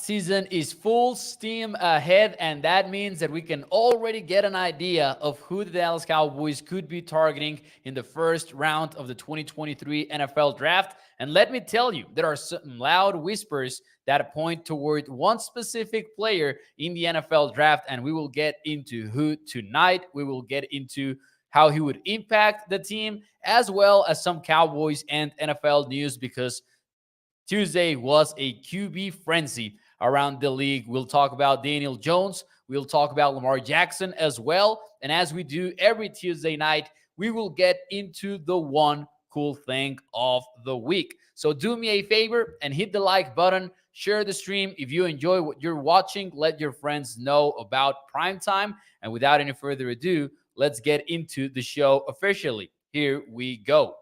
season is full steam ahead, and that means that we can already get an idea of who the Dallas Cowboys could be targeting in the first round of the 2023 NFL Draft. And let me tell you, there are some loud whispers that point toward one specific player in the NFL Draft, and we will get into who tonight. We will get into how he would impact the team, as well as some Cowboys and NFL news, because Tuesday was a QB frenzy around the league. We'll talk about Daniel Jones. We'll talk about Lamar Jackson as well. And as we do every Tuesday night, we will get into the one cool thing of the week. So do me a favor and hit the like button. Share the stream. If you enjoy what you're watching, let your friends know about Primetime. And without any further ado, let's get into the show officially. Here we go.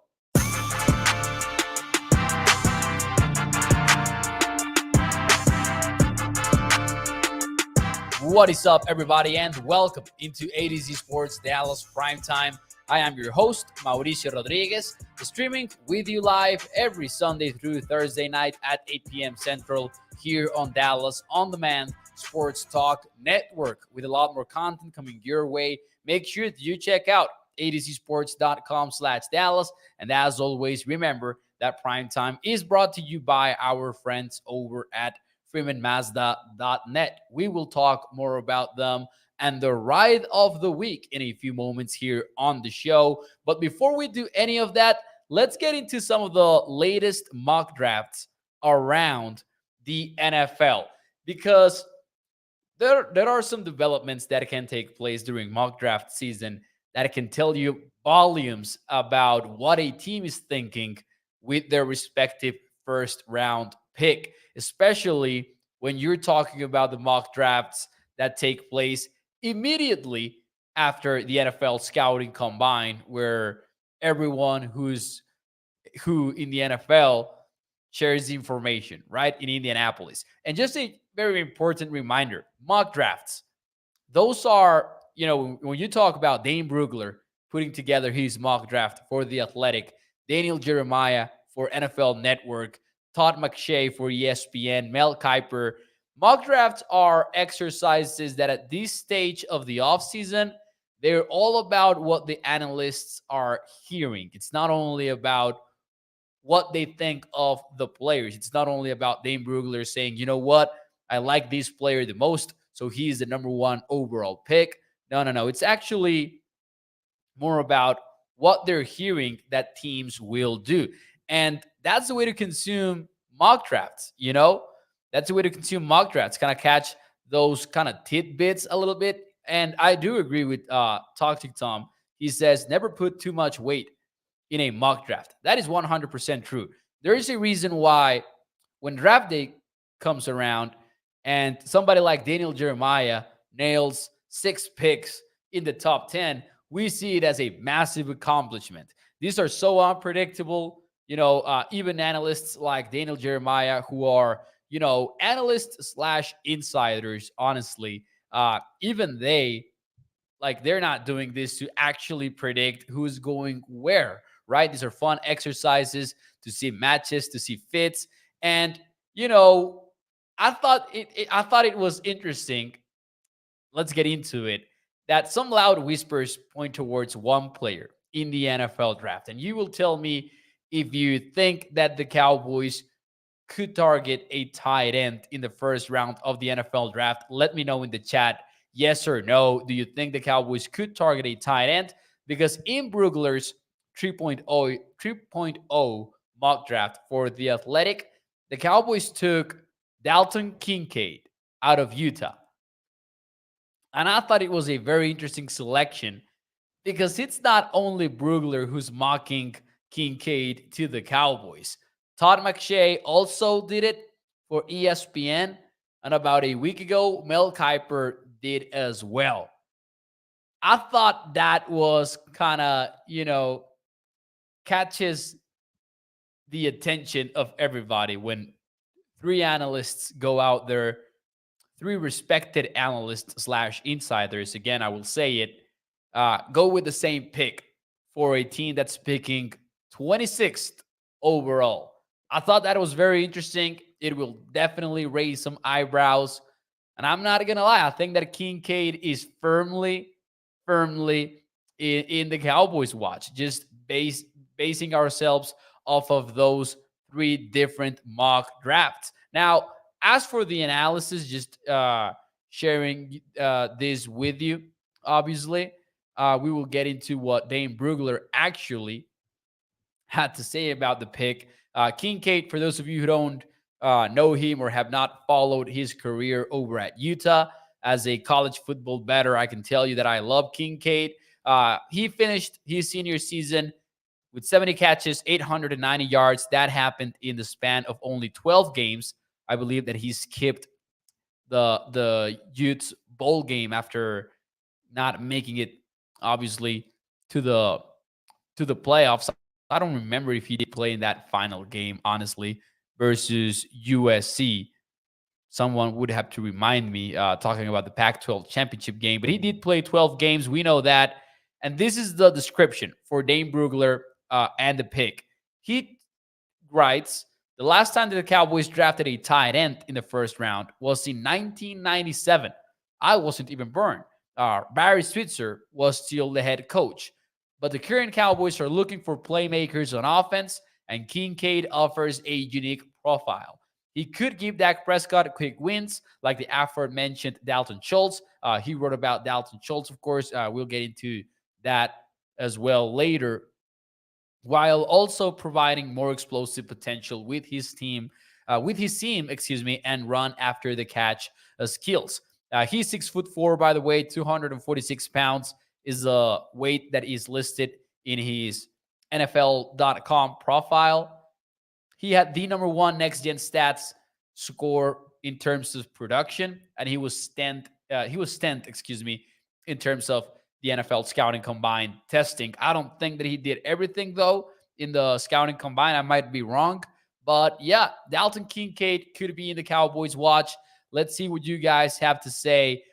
What is up, everybody, and welcome into A to Z Sports Dallas Primetime. I am your host, Mauricio Rodriguez, streaming with you live every Sunday through Thursday night at 8 p.m. Central here on Dallas On Demand Sports Talk Network, with a lot more content coming your way. Make sure that you check out atozsports.com/Dallas. And as always, remember that Primetime is brought to you by our friends over at FreemanMazda.net. We will talk more about them and the ride of the week in a few moments here on the show. But before we do any of that, let's get into some of the latest mock drafts around the NFL, because there are some developments that can take place during mock draft season that can tell you volumes about what a team is thinking with their respective first round pick, especially when you're talking about the mock drafts that take place immediately after the NFL scouting combine, where everyone who in the NFL shares the information, right, in Indianapolis. And just a very important reminder, mock drafts, those are, when you talk about Dane Brugler putting together his mock draft for The Athletic, Daniel Jeremiah for NFL Network, Todd McShay for ESPN, Mel Kiper. Mock drafts are exercises that at this stage of the offseason, they're all about what the analysts are hearing. It's not only about what they think of the players. It's not only about Dane Brugler saying, you know what, I like this player the most, so he's the number one overall pick. No. It's actually more about what they're hearing that teams will do. And that's the way to consume mock drafts, That's the way to consume mock drafts, kind of catch those kind of tidbits a little bit. And I do agree with Toxic Tom. He says, never put too much weight in a mock draft. That is 100% true. There is a reason why when draft day comes around and somebody like Daniel Jeremiah nails 6 picks in the top 10, we see it as a massive accomplishment. These are so unpredictable. Even analysts like Daniel Jeremiah, who are, analysts / insiders, honestly, even they're not doing this to actually predict who's going where, right? These are fun exercises to see matches, to see fits. And, I thought it was interesting. Let's get into it. That some loud whispers point towards one player in the NFL draft. And you will tell me if you think that the Cowboys could target a tight end in the first round of the NFL draft. Let me know in the chat, yes or no. Do you think the Cowboys could target a tight end? Because in Brugler's 3.0 mock draft for The Athletic, the Cowboys took Dalton Kincaid out of Utah. And I thought it was a very interesting selection, because it's not only Brugler who's mocking Kincaid to the Cowboys. Todd McShay also did it for ESPN. And about a week ago, Mel Kiper did as well. I thought that was kind of, catches the attention of everybody when 3 analysts go out there, 3 respected analysts / insiders. Again, I will say it, go with the same pick for a team that's picking 26th overall. I thought that was very interesting. It will definitely raise some eyebrows. And I'm not going to lie, I think that Kincaid is firmly in the Cowboys watch, just basing ourselves off of those three different mock drafts. Now, as for the analysis, just sharing this with you, obviously, we will get into what Dane Brugler actually had to say about the pick. Kincaid, for those of you who don't know him or have not followed his career over at Utah as a college football bettor, I can tell you that I love Kincaid. He finished his senior season with 70 catches, 890 yards. That happened in the span of only 12 games. I believe that he skipped the Utes bowl game after not making it, obviously, to the playoffs. I don't remember if he did play in that final game, honestly, versus USC. Someone would have to remind me, talking about the Pac-12 championship game, but he did play 12 games. We know that. And this is the description for Dane Brugler and the pick. He writes, the last time that the Cowboys drafted a tight end in the first round was in 1997. I wasn't even born. Barry Switzer was still the head coach. But the current Cowboys are looking for playmakers on offense, and Kincaid offers a unique profile. He could give Dak Prescott quick wins, like the aforementioned Dalton Schultz. He wrote about Dalton Schultz, of course. We'll get into that as well later, while also providing more explosive potential with his team, and run after the catch skills. He's 6'4", by the way, 246 pounds is a weight that is listed in his NFL.com profile. He had the number one next gen stats score in terms of production, and he was 10th, in terms of the NFL scouting combine testing. I don't think that he did everything though in the scouting combine. I might be wrong, but yeah, Dalton Kincaid could be in the Cowboys watch. Let's see what you guys have to say.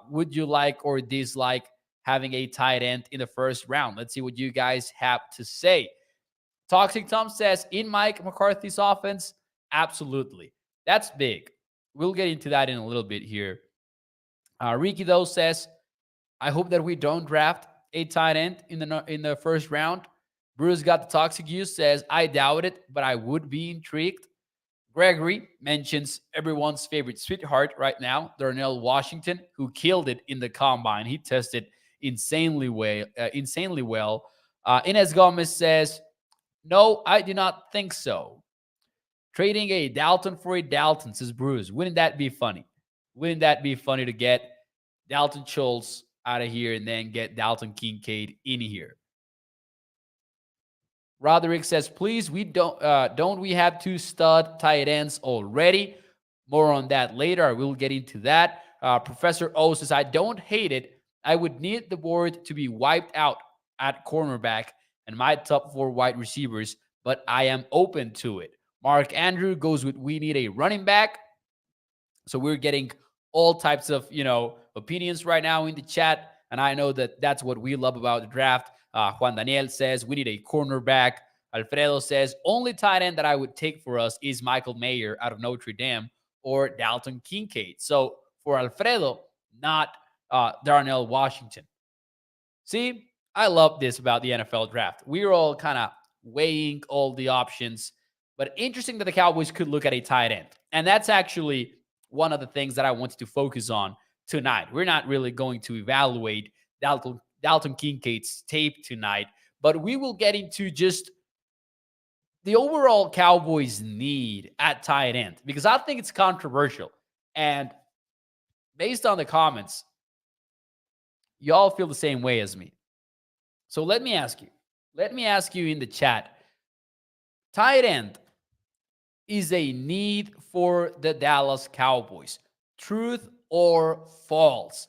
Would you like or dislike having a tight end in the first round? Let's see what you guys have to say. Toxic Tom says, in Mike McCarthy's offense, absolutely. That's big. We'll get into that in a little bit here. Ricky, though, says, I hope that we don't draft a tight end in the first round. Bruce got the toxic use, says, I doubt it, but I would be intrigued. Gregory mentions everyone's favorite sweetheart right now, Darnell Washington, who killed it in the combine. He tested insanely well. Inez Gomez says, no, I do not think so. Trading a Dalton for a Dalton, says Bruce. Wouldn't that be funny? Wouldn't that be funny to get Dalton Schultz out of here and then get Dalton Kincaid in here? Roderick says, please, we don't we have two stud tight ends already? More on that later. I will get into that. Professor O says, I don't hate it. I would need the board to be wiped out at cornerback and my top 4 wide receivers, but I am open to it. Mark Andrew goes with, we need a running back. So we're getting all types of, opinions right now in the chat. And I know that that's what we love about the draft. Juan Daniel says, we need a cornerback. Alfredo says, only tight end that I would take for us is Michael Mayer out of Notre Dame or Dalton Kincaid. So for Alfredo, not Darnell Washington. See, I love this about the NFL draft. We're all kind of weighing all the options, but interesting that the Cowboys could look at a tight end. And that's actually one of the things that I wanted to focus on tonight. We're not really going to evaluate Dalton Kincaid's tape tonight, but we will get into just the overall Cowboys need at tight end, because I think it's controversial. And based on the comments, y'all feel the same way as me. So let me ask you in the chat, tight end is a need for the Dallas Cowboys. Truth or false?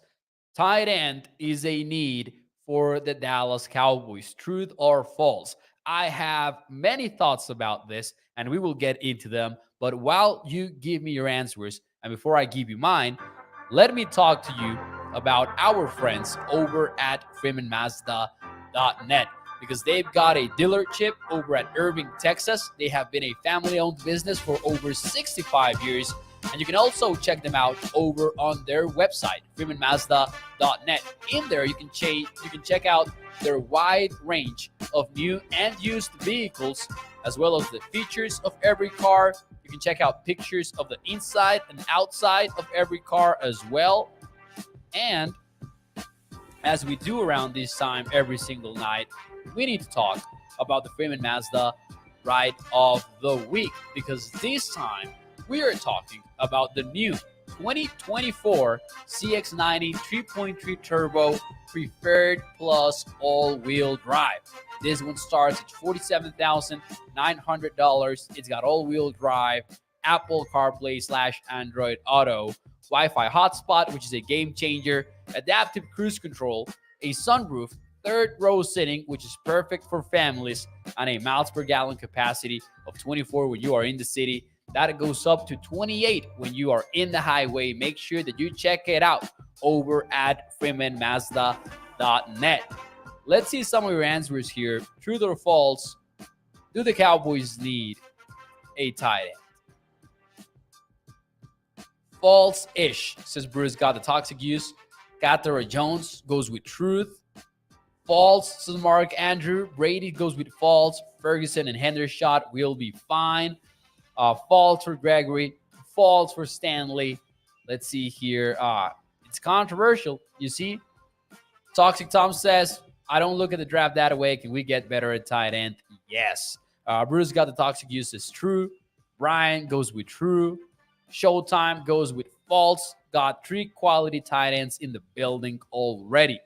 Tight end is a need for the Dallas Cowboys. Truth or false? I have many thoughts about this, and we will get into them. But while you give me your answers, and before I give you mine, let me talk to you about our friends over at FreemanMazda.net. because they've got a dealership over at Irving, Texas. They have been a family-owned business for over 65 years. And you can also check them out over on their website, freemanmazda.net. In there, you can check out their wide range of new and used vehicles, as well as the features of every car. You can check out pictures of the inside and outside of every car as well. And as we do around this time every single night, we need to talk about the Freeman Mazda Ride of the Week, because this time we are talking about the new 2024 CX-90 3.3 Turbo Preferred Plus All-Wheel Drive. This one starts at $47,900. It's got all-wheel drive, Apple CarPlay / Android Auto, Wi-Fi hotspot, which is a game changer, adaptive cruise control, a sunroof, third row sitting, which is perfect for families, and a miles per gallon capacity of 24 when you are in the city. That goes up to 28 when you are in the highway. Make sure that you check it out over at freemanmazda.net. Let's see some of your answers here. True or false? Do the Cowboys need a tight end? False-ish, says Bruce. Got the toxic use. Catara Jones goes with truth. False, says Mark Andrew. Brady goes with false. Ferguson and Hendershot will be fine. False for Gregory. False for Stanley. Let's see here. It's controversial, you see. Toxic Tom says, I don't look at the draft that way. Can we get better at tight end? Yes. Bruce got the toxic use is true. Brian goes with true. Showtime goes with false. Got 3 quality tight ends in the building already.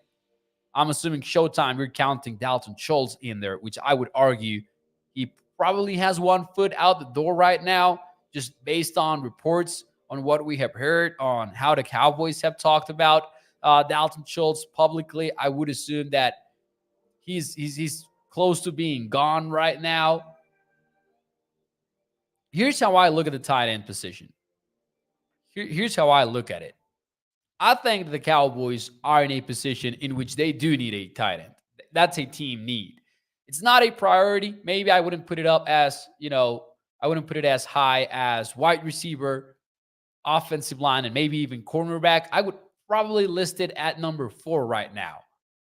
I'm assuming Showtime, you're counting Dalton Schultz in there, which I would argue he probably has one foot out the door right now, just based on reports on what we have heard on how the Cowboys have talked about Dalton Schultz publicly. I would assume that he's close to being gone right now. Here's how I look at the tight end position. Here's how I look at it. I think the Cowboys are in a position in which they do need a tight end. That's a team need. It's not a priority. Maybe I wouldn't put it up as, I wouldn't put it as high as wide receiver, offensive line, and maybe even cornerback. I would probably list it at number 4 right now,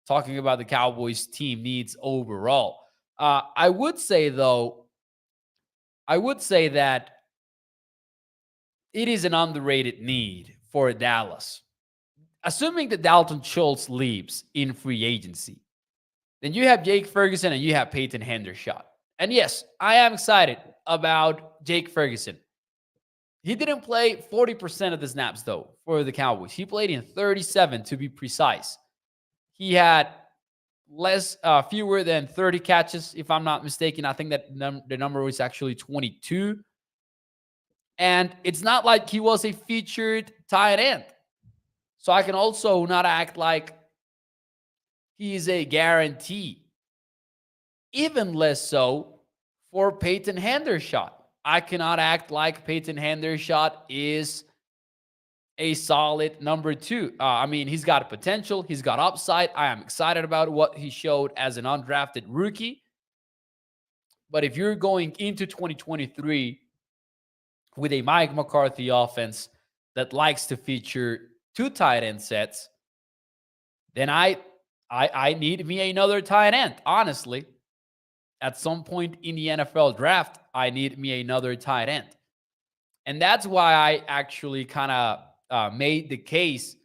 talking about the Cowboys team needs overall. I would say that it is an underrated need for Dallas. Assuming that Dalton Schultz leaves in free agency, then you have Jake Ferguson and you have Peyton Hendershot. And yes, I am excited about Jake Ferguson. He didn't play 40% of the snaps, though, for the Cowboys. He played in 37, to be precise. He had fewer than 30 catches, if I'm not mistaken. I think that the number was actually 22. And it's not like he was a featured tight end. So I can also not act like he's a guarantee. Even less so for Peyton Hendershot. I cannot act like Peyton Hendershot is a solid number 2. He's got potential. He's got upside. I am excited about what he showed as an undrafted rookie. But if you're going into 2023 with a Mike McCarthy offense that likes to feature 2 tight end sets, then I need me another tight end, honestly. At some point in the NFL draft, I need me another tight end. And that's why I actually kind of made the case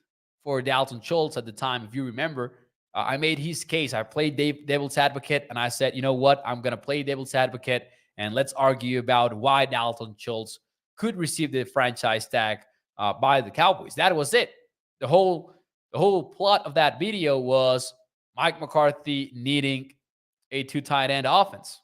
for Dalton Schultz at the time. If you remember, I made his case. I played devil's advocate, and I said, you know what? I'm going to play devil's advocate, and let's argue about why Dalton Schultz could receive the franchise tag by the Cowboys. That was it. The whole plot of that video was Mike McCarthy needing a 2 tight end offense.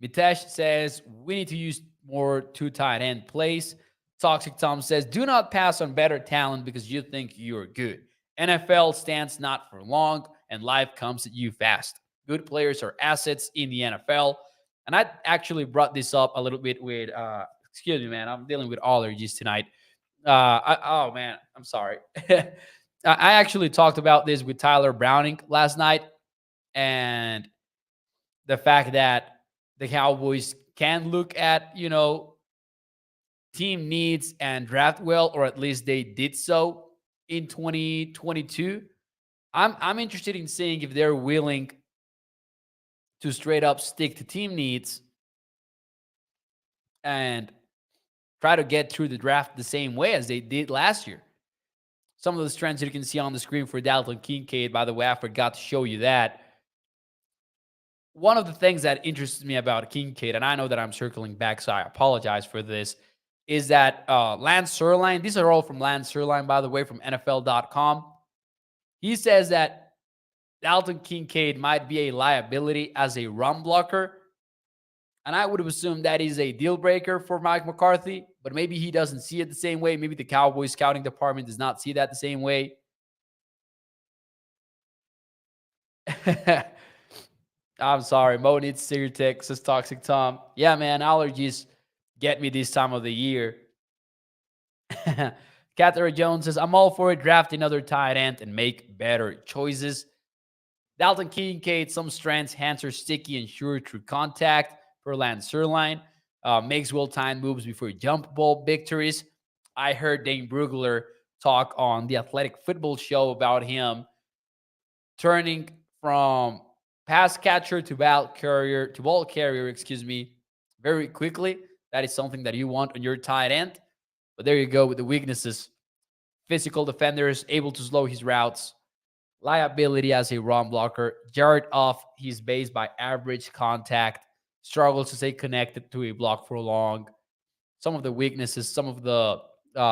Mitesh says, we need to use more 2 tight end plays. Toxic Tom says, do not pass on better talent because you think you're good. NFL stands not for long, and life comes at you fast. Good players are assets in the NFL. And I actually brought this up a little bit with, excuse me, man, I'm dealing with allergies tonight. I'm sorry. I actually talked about this with Tyler Browning last night. and the fact that the Cowboys can look at, team needs and draft well, or at least they did so in 2022. I'm interested in seeing if they're willing to straight up stick to team needs and try to get through the draft the same way as they did last year. Some of the strengths you can see on the screen for Dalton Kincaid, by the way, I forgot to show you that. One of the things that interests me about Kincaid, and I know that I'm circling back, so I apologize for this, is that Lance Sirline, these are all from Lance Sirline, by the way, from NFL.com. He says that Dalton Kincaid might be a liability as a run blocker. And I would have assumed that is a deal breaker for Mike McCarthy, but maybe he doesn't see it the same way. Maybe the Cowboys scouting department does not see that the same way. I'm sorry. Mo needs Siritek, says Toxic Tom. Yeah, man, allergies get me this time of the year. Catherine Jones says, I'm all for it. Draft another tight end and make better choices. Dalton Kincaid, some strengths, hands are sticky and sure through contact per Lance Sirline. Makes well-timed moves before jump ball victories. I heard Dane Brugler talk on the Athletic Football Show about him turning from pass catcher to ball carrier, very quickly. That is something that you want on your tight end. But there you go with the weaknesses. Physical defenders, able to slow his routes. Liability as a run blocker. Jared off his base by average contact. Struggles to stay connected to a block for long. Some of the weaknesses, some of the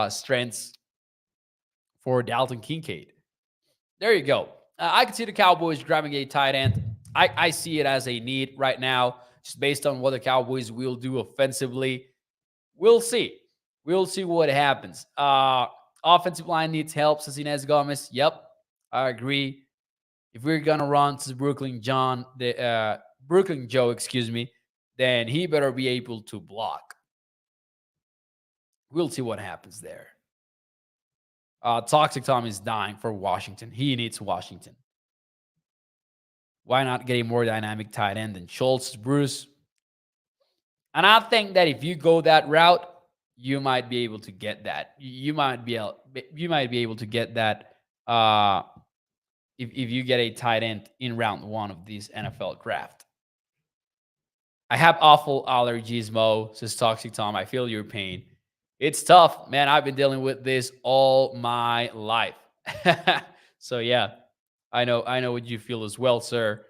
strengths for Dalton Kincaid. There you go. I can see the Cowboys grabbing a tight end. I see it as a need right now, just based on what the Cowboys will do offensively. We'll see. We'll see what happens. Offensive line needs help, says Inez Gomez. Yep, I agree. If we're gonna run to Brooklyn Joe, then he better be able to block. We'll see what happens there. Toxic Tom is dying for Washington. He needs Washington. Why not get a more dynamic tight end than Schultz, Bruce? And I think that if you go that route, you might be able to get that. You might be able to get that if you get a tight end in round one of this NFL draft. I have awful allergies, Mo, says Toxic Tom. I feel your pain. It's tough, man. I've been dealing with this all my life. So yeah, I know what you feel as well, sir.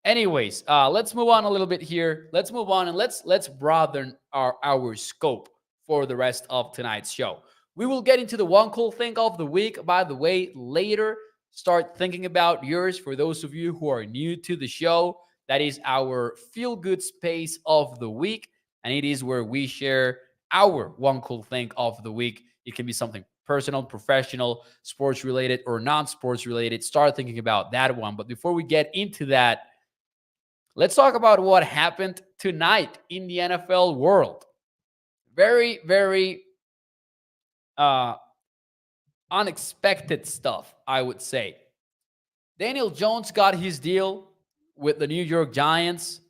Anyways, let's move on a little bit here. Let's move on and let's broaden our scope for the rest of tonight's show. We will get into the one cool thing of the week, by the way, later. Start thinking about yours for those of you who are new to the show. That is our feel-good space of the week, and it is where we share our one cool thing of the week. It can be something personal, professional, sports related, or non-sports related. Start thinking about that one. But before we get into that, let's talk about what happened tonight in the NFL world. Very, very unexpected stuff, I would say. Daniel Jones got his deal with the New York Giants.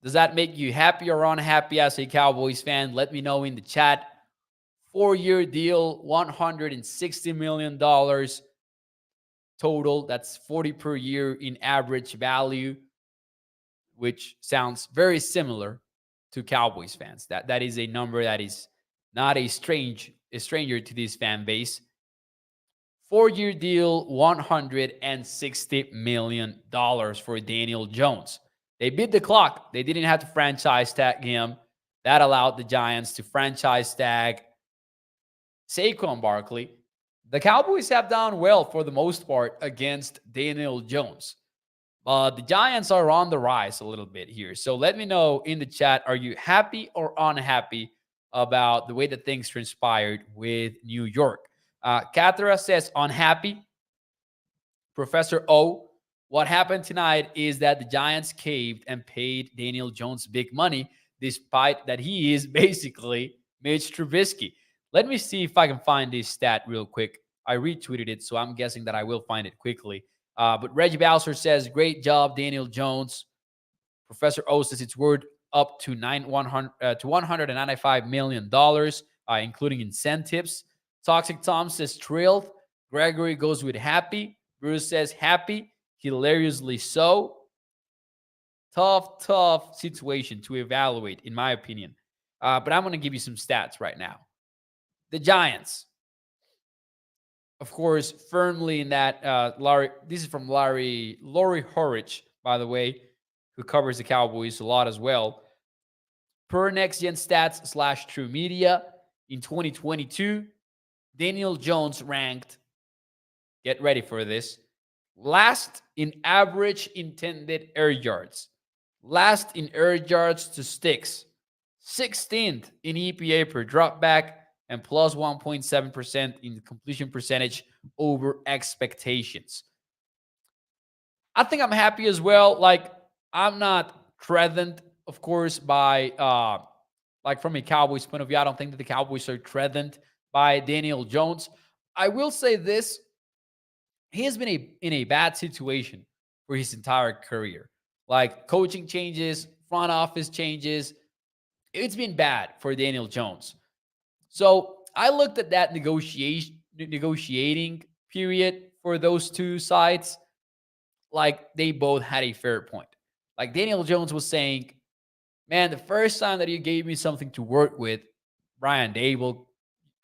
Does that make you happy or unhappy as a Cowboys fan? Let me know in the chat. 4-year deal, $160 million total. That's 40 per year in average value, which sounds very similar to Cowboys fans. That is a number that is not a stranger to this fan base. 4-year deal, $160 million for Daniel Jones. They beat the clock. They didn't have to franchise tag him. That allowed the Giants to franchise tag Saquon Barkley. The Cowboys have done well for the most part against Daniel Jones. But the Giants are on the rise a little bit here. So let me know in the chat, are you happy or unhappy about the way that things transpired with New York? Kathara says unhappy. Professor O, what happened tonight is that the Giants caved and paid Daniel Jones big money, despite that he is basically Mitch Trubisky. Let me see if I can find this stat real quick. I retweeted it, so I'm guessing that I will find it quickly. But Reggie Bowser says, great job, Daniel Jones. Professor O says it's worth up to $195 million, including incentives. Toxic Tom says thrilled. Gregory goes with happy. Bruce says happy, hilariously so. Tough situation to evaluate, in my opinion. But I'm going to give you some stats right now. The Giants, of course, firmly in that. This is from Laurie Horich, by the way, who covers the Cowboys a lot as well. Per Next Gen Stats / True Media, in 2022, Daniel Jones ranked, get ready for this, last in average intended air yards, last in air yards to sticks, 16th in EPA per dropback, and plus 1.7% in completion percentage over expectations. I think I'm happy as well. Like, I'm not threatened, of course, by like from a Cowboys point of view. I don't think that the Cowboys are threatened by Daniel Jones. I will say this: he has been in a bad situation for his entire career. Like, coaching changes, front office changes. It's been bad for Daniel Jones. So I looked at that negotiating period for those two sides. Like, they both had a fair point. Like, Daniel Jones was saying, man, the first time that you gave me something to work with, Brian Dable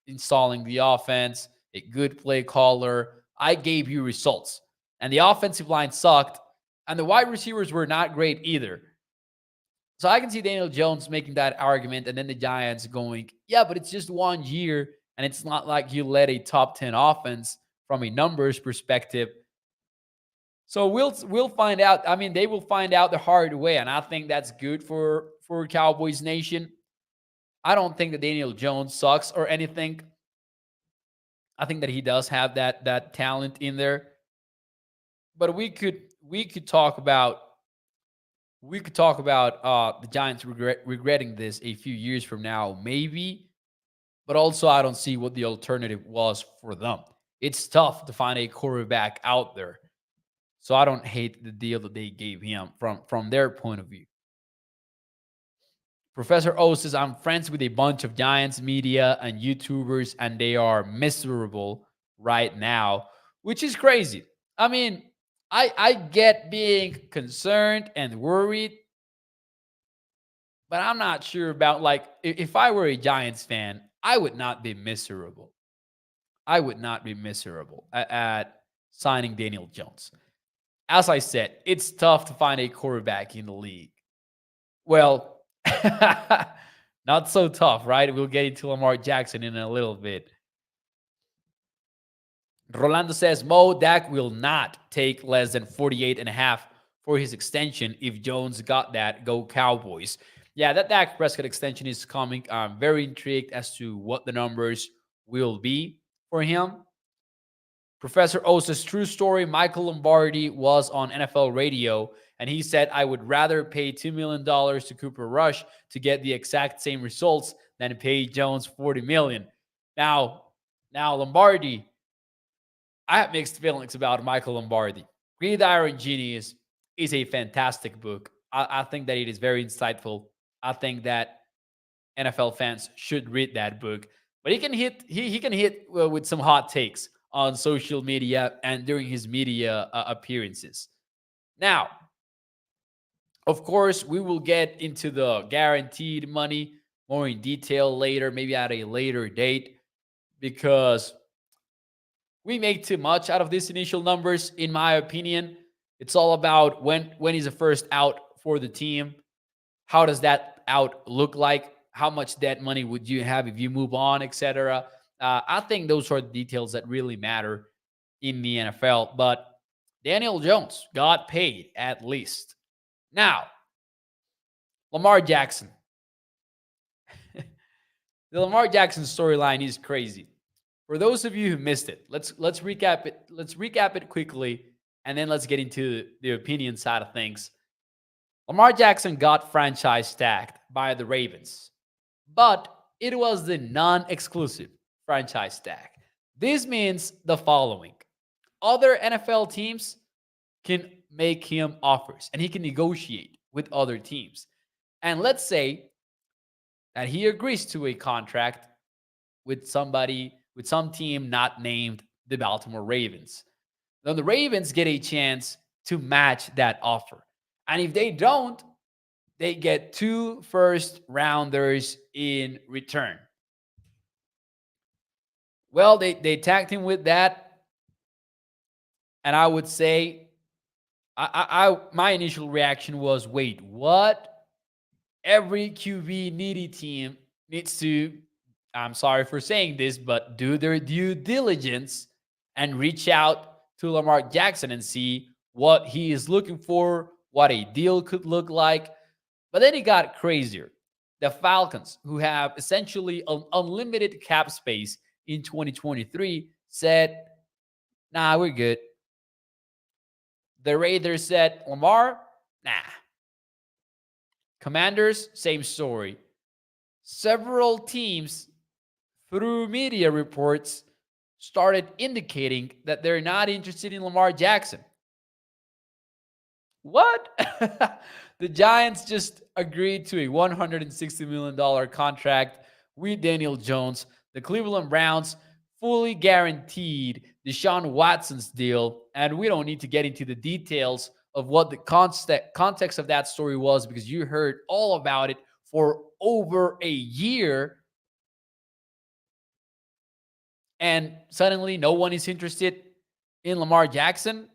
installing the offense, a good play caller, I gave you results. And the offensive line sucked, and the wide receivers were not great either. So I can see Daniel Jones making that argument, and then the Giants going, yeah, but it's just 1 year, and it's not like you led a top 10 offense from a numbers perspective. So we'll find out. I mean, they will find out the hard way, and I think that's good for Cowboys Nation. I don't think that Daniel Jones sucks or anything. I think that he does have that talent in there. But we could talk about the Giants regretting this a few years from now, maybe. But also, I don't see what the alternative was for them. It's tough to find a quarterback out there. So I don't hate the deal that they gave him from their point of view. Professor O says, I'm friends with a bunch of Giants media and YouTubers, and they are miserable right now, which is crazy. I mean, I get being concerned and worried, but I'm not sure about, like, if I were a Giants fan, I would not be miserable. I would not be miserable at signing Daniel Jones. As I said, it's tough to find a quarterback in the league. Well, not so tough, right? We'll get into Lamar Jackson in a little bit. Rolando says, Mo, Dak will not take less than 48.5 for his extension. If Jones got that, go Cowboys. Yeah, that Dak Prescott extension is coming. I'm very intrigued as to what the numbers will be for him. Professor O says, true story, Michael Lombardi was on NFL radio, and he said, I would rather pay $2 million to Cooper Rush to get the exact same results than pay Jones $40 million. Now, Lombardi, I have mixed feelings about Michael Lombardi. Gridiron Genius is a fantastic book. I think that it is very insightful. I think that NFL fans should read that book. But he can hit with some hot takes on social media and during his media appearances. Now, of course, we will get into the guaranteed money more in detail later, maybe at a later date, because we make too much out of these initial numbers, in my opinion. It's all about when is the first out for the team. How does that out look like? How much dead money would you have if you move on, etc.? I think those are the details that really matter in the NFL. But Daniel Jones got paid at least. Now, Lamar Jackson. The Lamar Jackson storyline is crazy. For those of you who missed it, let's recap it. Let's recap it quickly, and then let's get into the opinion side of things. Lamar Jackson got franchise tagged by the Ravens, but it was the non-exclusive franchise tag. This means the following. Other NFL teams can make him offers and he can negotiate with other teams. And let's say that he agrees to a contract with with some team not named the Baltimore Ravens. Then the Ravens get a chance to match that offer. And if they don't, they get 2 first rounders in return. Well, they tagged him with that. And I would say, my initial reaction was, wait, what? Every QB needy team needs to, I'm sorry for saying this, but do their due diligence and reach out to Lamar Jackson and see what he is looking for, what a deal could look like. But then it got crazier. The Falcons, who have essentially an unlimited cap space in 2023, said, nah, we're good. The Raiders said, Lamar, nah. Commanders, same story. Several teams, through media reports, started indicating that they're not interested in Lamar Jackson. What? The Giants just agreed to a $160 million contract with Daniel Jones. The Cleveland Browns fully guaranteed Deshaun Watson's deal. And we don't need to get into the details of what the context of that story was, because you heard all about it for over a year. And suddenly no one is interested in Lamar Jackson.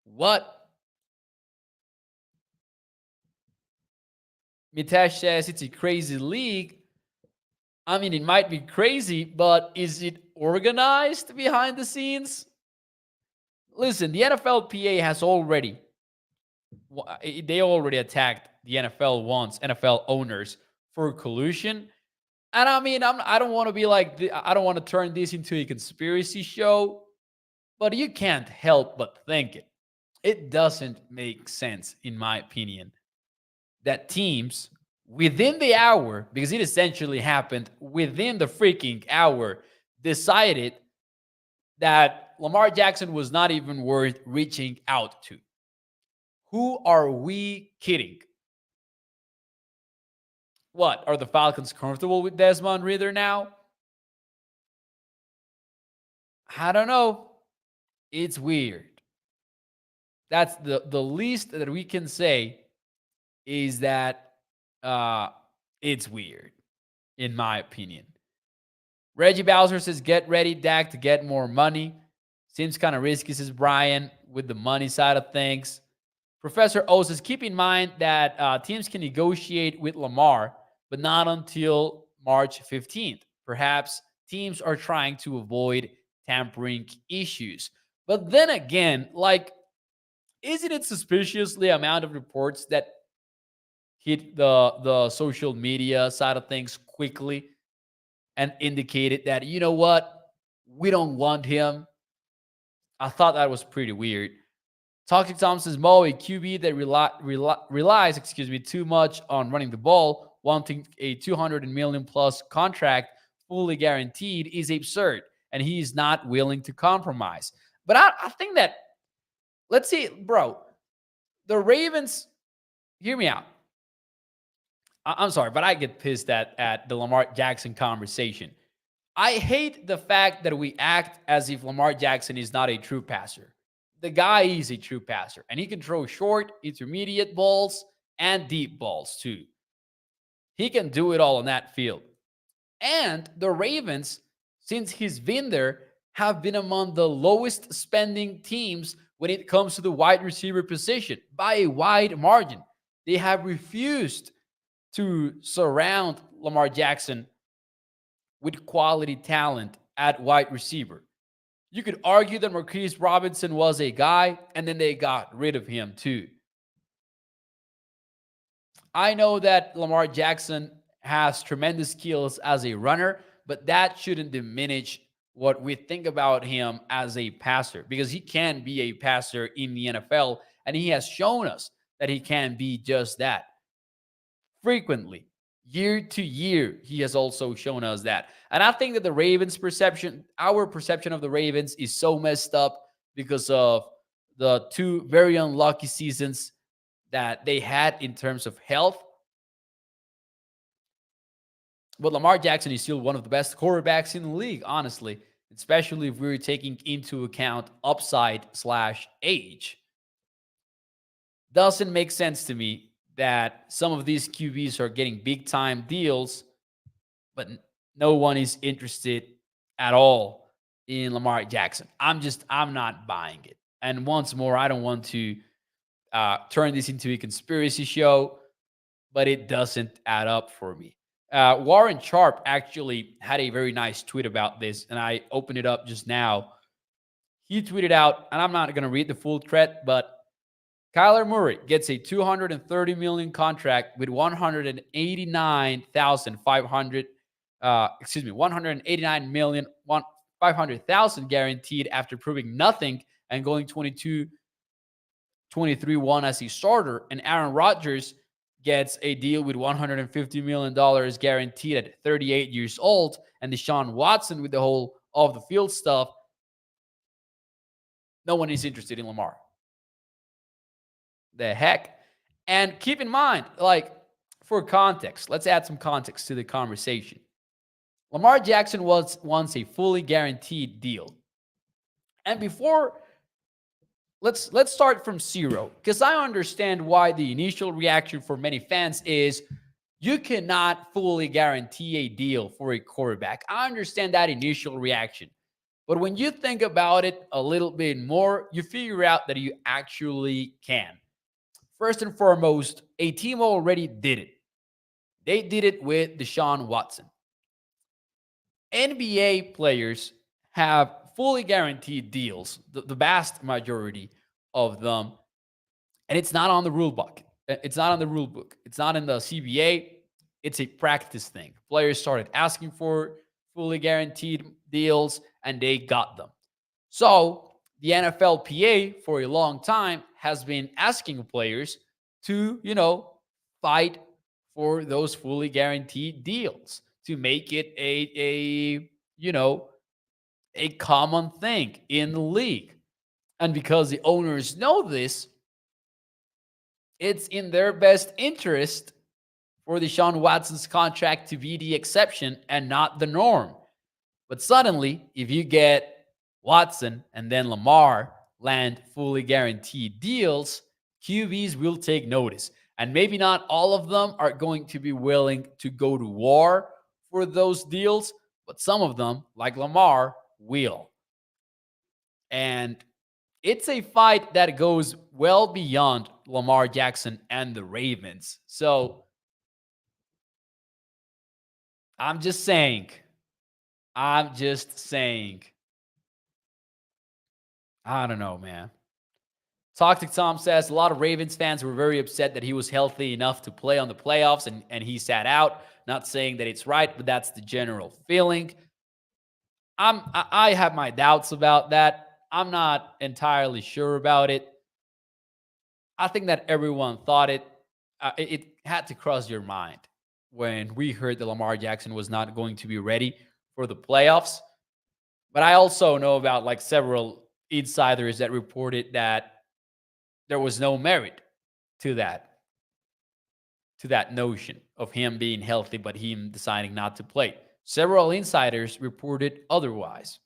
What? Mitesh says it's a crazy league. I mean, it might be crazy, but is it organized behind the scenes? Listen, the NFLPA has already attacked the NFL once, NFL owners, for collusion. And I mean, I don't want to be like, I don't want to turn this into a conspiracy show, but you can't help but think it. It doesn't make sense, in my opinion, that teams within the hour, because it essentially happened within the freaking hour, decided that Lamar Jackson was not even worth reaching out to. Who are we kidding? What? Are the Falcons comfortable with Desmond Ridder now? I don't know. It's weird. That's the least that we can say, is that it's weird, in my opinion. Reggie Bowser says, get ready, Dak, to get more money. Seems kind of risky, says Brian, with the money side of things. Professor O says, keep in mind that teams can negotiate with Lamar, but not until March 15th. Perhaps teams are trying to avoid tampering issues. But then again, like, isn't it suspicious the amount of reports that hit the social media side of things quickly and indicated that, you know what, we don't want him? I thought that was pretty weird. Toxic Tom says, Mo, a QB that relies too much on running the ball, wanting a $200 million plus contract fully guaranteed, is absurd, and he is not willing to compromise. But I think that, let's see, bro, the Ravens, hear me out. I'm sorry, but I get pissed at the Lamar Jackson conversation. I hate the fact that we act as if Lamar Jackson is not a true passer. The guy is a true passer, and he can throw short, intermediate balls, and deep balls too. He can do it all on that field. And the Ravens, since he's been there, have been among the lowest spending teams when it comes to the wide receiver position by a wide margin. They have refused to surround Lamar Jackson with quality talent at wide receiver. You could argue that Marquise Robinson was a guy, and then they got rid of him too. I know that Lamar Jackson has tremendous skills as a runner, but that shouldn't diminish what we think about him as a passer, because he can be a passer in the NFL, and he has shown us that he can be just that. Frequently, year to year, he has also shown us that. And I think that our perception of the Ravens is so messed up because of the two very unlucky seasons that they had in terms of health. But Lamar Jackson is still one of the best quarterbacks in the league, honestly, especially if we're taking into account upside slash age. Doesn't make sense to me that some of these QBs are getting big time deals, but no one is interested at all in Lamar Jackson. I'm not buying it. And once more, I don't want to turn this into a conspiracy show, but it doesn't add up for me. Warren Sharp actually had a very nice tweet about this, and I opened it up just now. He tweeted out, and I'm not going to read the full thread, but Kyler Murray gets a $230 million contract with 189,500, 189,500,000 guaranteed after proving nothing and going 22-23-1 as a starter. And Aaron Rodgers gets a deal with $150 million guaranteed at 38 years old. And Deshaun Watson with the whole off the field stuff. No one is interested in Lamar. The heck? And keep in mind, like, for context, let's add some context to the conversation. Lamar Jackson was once a fully guaranteed deal. And before, let's start from zero, because I understand why the initial reaction for many fans is you cannot fully guarantee a deal for a quarterback. I understand that initial reaction. But when you think about it a little bit more, you figure out that you actually can. First and foremost, a team already did it. They did it with Deshaun Watson. NBA players have fully guaranteed deals, the vast majority of them, and it's not on the rule book. It's not on the rule book. It's not in the CBA. It's a practice thing. Players started asking for fully guaranteed deals, and they got them. So the NFLPA for a long time has been asking players to, fight for those fully guaranteed deals to make it a common thing in the league. And because the owners know this, it's in their best interest for Deshaun Watson's contract to be the exception and not the norm. But suddenly, if you get Watson and then Lamar land fully guaranteed deals, QBs will take notice. And maybe not all of them are going to be willing to go to war for those deals, but some of them, like Lamar, will. And it's a fight that goes well beyond Lamar Jackson and the Ravens. So I'm just saying. I don't know, man. Toxic Tom says a lot of Ravens fans were very upset that he was healthy enough to play on the playoffs and he sat out. Not saying that it's right, but that's the general feeling. I have my doubts about that. I'm not entirely sure about it. I think that everyone thought it had to cross your mind when we heard that Lamar Jackson was not going to be ready for the playoffs. But I also know about like several insiders that reported that there was no merit to that notion of him being healthy, but him deciding not to play. Several insiders reported otherwise.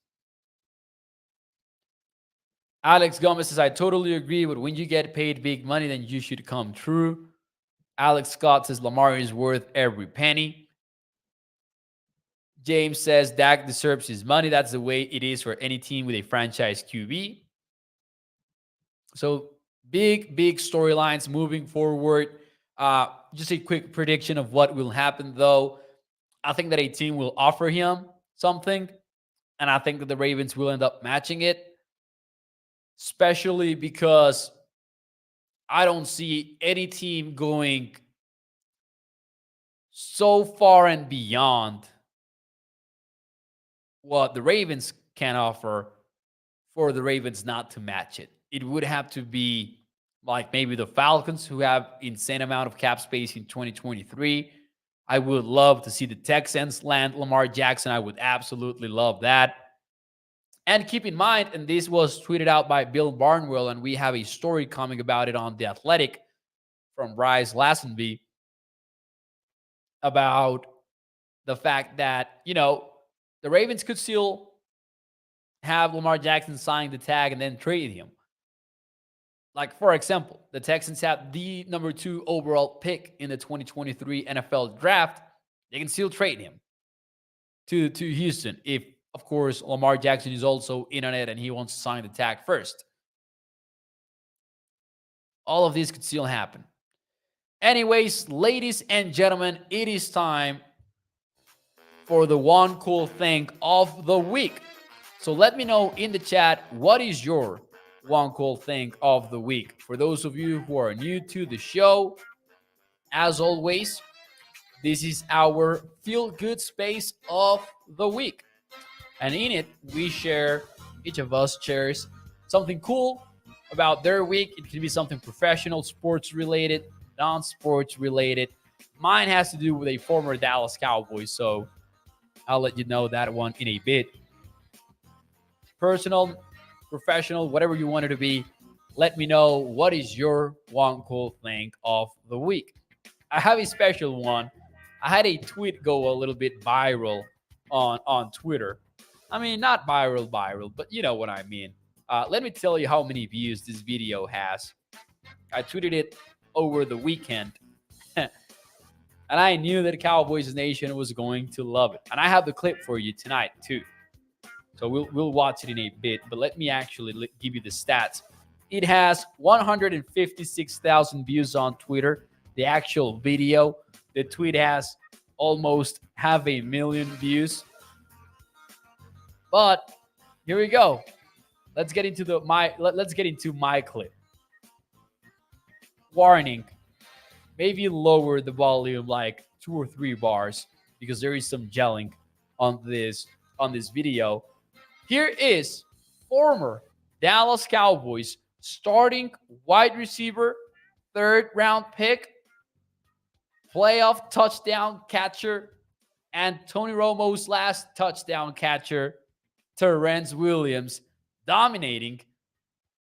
Alex Gomez says, I totally agree, but when you get paid big money, then you should come true. Alex Scott says, Lamar is worth every penny. James says, Dak deserves his money. That's the way it is for any team with a franchise QB. So big storylines moving forward. Just a quick prediction of what will happen, though. I think that a team will offer him something, and I think that the Ravens will end up matching it, especially because I don't see any team going so far and beyond what the Ravens can offer for the Ravens not to match it. It would have to be like maybe the Falcons, who have insane amount of cap space in 2023. I would love to see the Texans land Lamar Jackson. I would absolutely love that. And keep in mind, and this was tweeted out by Bill Barnwell, and we have a story coming about it on The Athletic from Bryce Lassenby about the fact that, the Ravens could still have Lamar Jackson sign the tag and then trade him. Like, for example, the Texans have the number 2 overall pick in the 2023 NFL draft. They can still trade him to Houston if, of course, Lamar Jackson is also in on it and he wants to sign the tag first. All of this could still happen. Anyways, ladies and gentlemen, it is time for the one cool thing of the week. So let me know in the chat, what is your one cool thing of the week? For those of you who are new to the show, as always, this is our feel-good space of the week. And in it, each of us shares something cool about their week. It can be something professional, sports related, non-sports related. Mine has to do with a former Dallas Cowboys, so I'll let you know that one in a bit. Personal, professional, whatever you want it to be, let me know what is your one cool thing of the week. I have a special one. I had a tweet go a little bit viral on Twitter. I mean, not viral, but you know what I mean. Let me tell you how many views this video has. I tweeted it over the weekend. And I knew that Cowboys Nation was going to love it. And I have the clip for you tonight, too. So we'll watch it in a bit. But let me actually give you the stats. It has 156,000 views on Twitter, the actual video. The tweet has almost 500,000 views. But here we go. Let's get into my clip. Warning. Maybe lower the volume like 2 or 3 bars because there is some gelling on this video. Here is former Dallas Cowboys starting wide receiver, 3rd round pick, playoff touchdown catcher, and Tony Romo's last touchdown catcher, Terrence Williams, dominating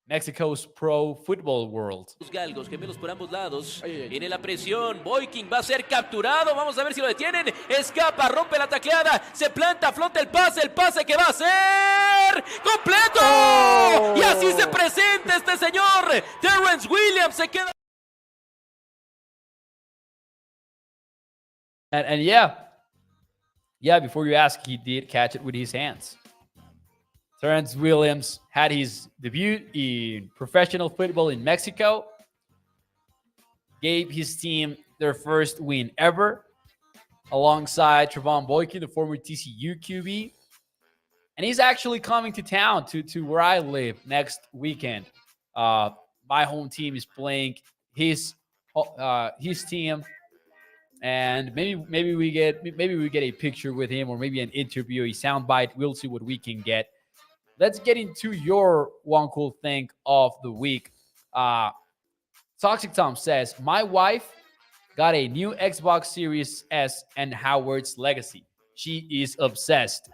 Mexico's pro football world. Los galgos, gemelos por ambos lados. Viene la presión. Boykin va a ser capturado. Vamos a ver si lo detienen. Escapa, rompe la tacleada. Se planta, flota el pase que va a ser completo. Oh. Y así se presenta este señor. Terrence Williams se queda. And yeah, before you ask, he did catch it with his hands. Terrence Williams had his debut in professional football in Mexico, gave his team their first win ever, alongside Trevon Boykin, the former TCU QB. And he's actually coming to town to where I live next weekend. My home team is playing his team, and maybe we get a picture with him, or maybe an interview, a soundbite. We'll see what we can get. Let's get into your one cool thing of the week. Toxic Tom says, my wife got a new Xbox Series S and Howard's Legacy. She is obsessed.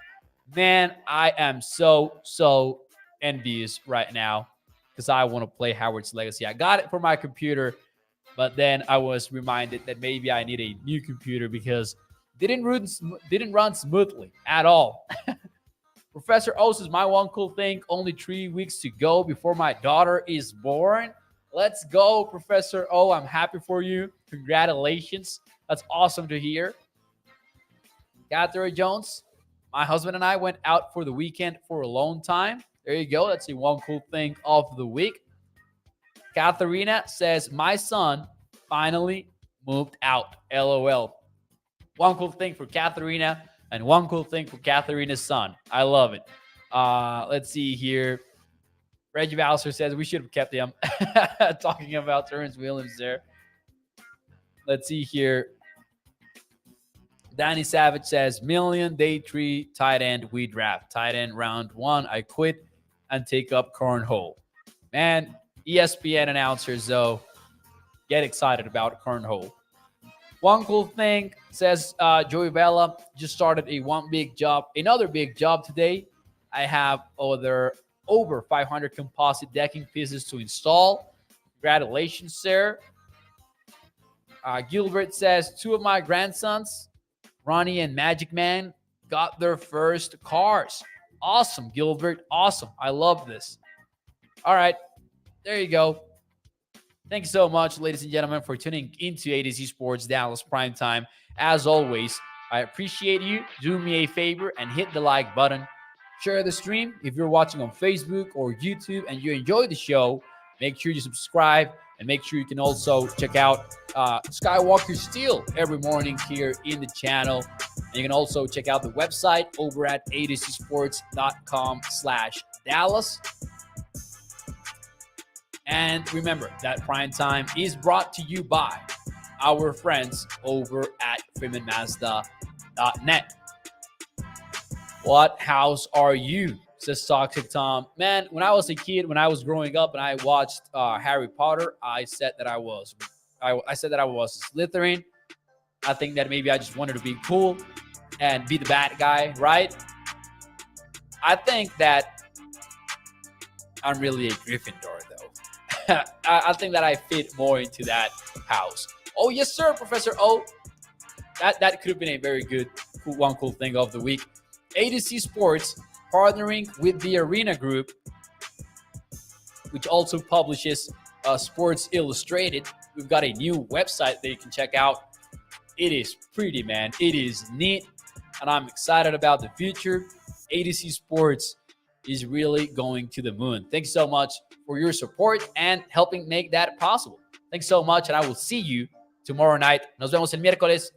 Man, I am so envious right now because I want to play Howard's Legacy. I got it for my computer, but then I was reminded that maybe I need a new computer because it didn't run smoothly at all. Professor O says, my one cool thing, only 3 weeks to go before my daughter is born. Let's go, Professor O. I'm happy for you. Congratulations. That's awesome to hear. Catherine Jones, my husband and I went out for the weekend for a long time. There you go. That's the one cool thing of the week. Katharina says, my son finally moved out. LOL. One cool thing for Katharina. And one cool thing for Katharina's son. I love it. Let's see here. Reggie Bowser says we should have kept him. Talking about Terrence Williams there. Let's see here. Danny Savage says, million day 3 tight end we draft. Tight end round 1. I quit and take up cornhole. Man, ESPN announcers, though, get excited about cornhole. One cool thing, says Joey Vela, just started another big job today. I have other over 500 composite decking pieces to install. Congratulations, sir. Gilbert says, two of my grandsons, Ronnie and Magic Man, got their first cars. Awesome, Gilbert. Awesome. I love this. All right. There you go. Thank you so much, ladies and gentlemen, for tuning into ADC Sports Dallas Primetime. As always, I appreciate you. Do me a favor and hit the like button. Share the stream. If you're watching on Facebook or YouTube and you enjoy the show, make sure you subscribe and make sure you can also check out Skywalker Steel every morning here in the channel. And you can also check out the website over at adcsports.com/Dallas. And remember that Prime Time is brought to you by our friends over at freemanmazda.net. What house are you? Says Toxic Tom. Man, when I was a kid, when I was growing up and I watched Harry Potter, I said that I was Slytherin. I think that maybe I just wanted to be cool and be the bad guy, right? I think that I'm really a Gryffindor, though. I think that I fit more into that house. Oh, yes, sir, Professor O. That could have been a very good, cool thing of the week. ADC Sports partnering with the Arena Group, which also publishes Sports Illustrated. We've got a new website that you can check out. It is pretty, man. It is neat, and I'm excited about the future. ADC Sports is really going to the moon. Thanks so much for your support and helping make that possible. Thanks so much, and I will see you tomorrow night. Nos vemos el miércoles.